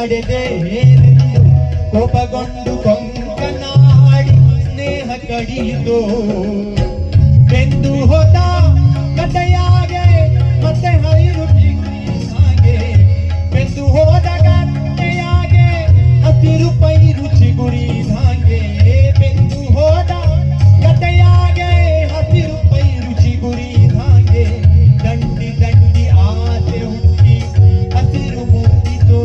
ನಡೆದೆ ಏನೆಂದು ಕೋಪಗೊಂಡು ಕೊಂಕನಾಡಿ ಸ್ನೇಹ ಕಡಿಯಿತು ಬೆಂದು ಹೋದ ಗಡ್ಡೆಯಾಗೆ ಮತ್ತೆ ಹೈರು ಹಾಗೆ ಬೆಂದು ಹೋದ ಗಡ್ಡೆಯಾಗೆ ಹಸಿರು ಪೈರು ಚಿಗುರಿ ಹಾಗೆ ಬೆಂದು ಹೋದ ಗಡ್ಡೆಯಾಗೆ ಹಸಿರು ಪೈರು ಚಿಗುರಿ ಹಾಗೆ ದಂಡಿ ದಂಡಿ ಆಸೆ ಹುಟ್ಟಿ ಹಸಿರು ಮುಟ್ಟಿತು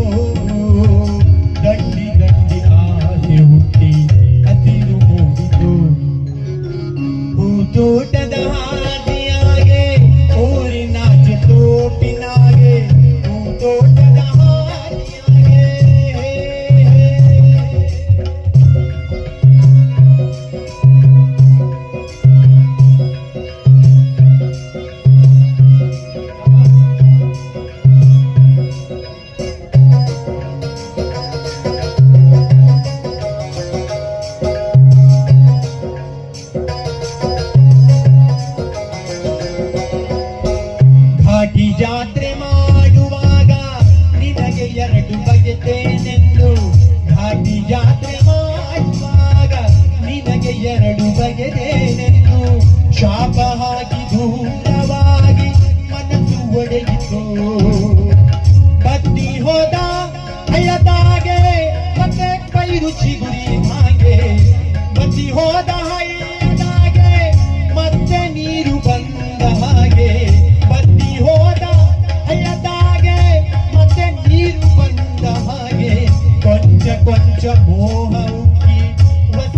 ದಂಡಿ ದಂಡಿ ಆಸೆ ಹುಟ್ಟಿ ಹಸಿರು ಮೂಡಿತು ತೋಟದ ಹಾದಿಯಾಗೆ ಊರಿನ ಚಿತೋಪಿನಾಗೆ ತೋಟದ ಹಾದಿಯಾಗೆ ಘಾಟಿ ಜಾತ್ರೆ ಮಾಡುವಾಗ ನಿನಗೆ ಎರಡು ಬಗೆತೇನೆಂದು ಘಾಟಿ ಜಾತ್ರೆ ಮಾಡುವಾಗ ನಿನಗೆ ಎರಡು ಬಗೆದೇನೆಂದು ಶಾಪ ಹಾಕಿ ದೂರವಾಗಿ ಮನಸ್ಸು ಒಡೆಯಿತು ಬತ್ತಿ ಹೋದ ಹಯದಾಗೆ ಮತ್ತೆ ಪೈರು ಚಿಗುರಿ ಹಾಗೆ ಬತ್ತಿ ಹೋದ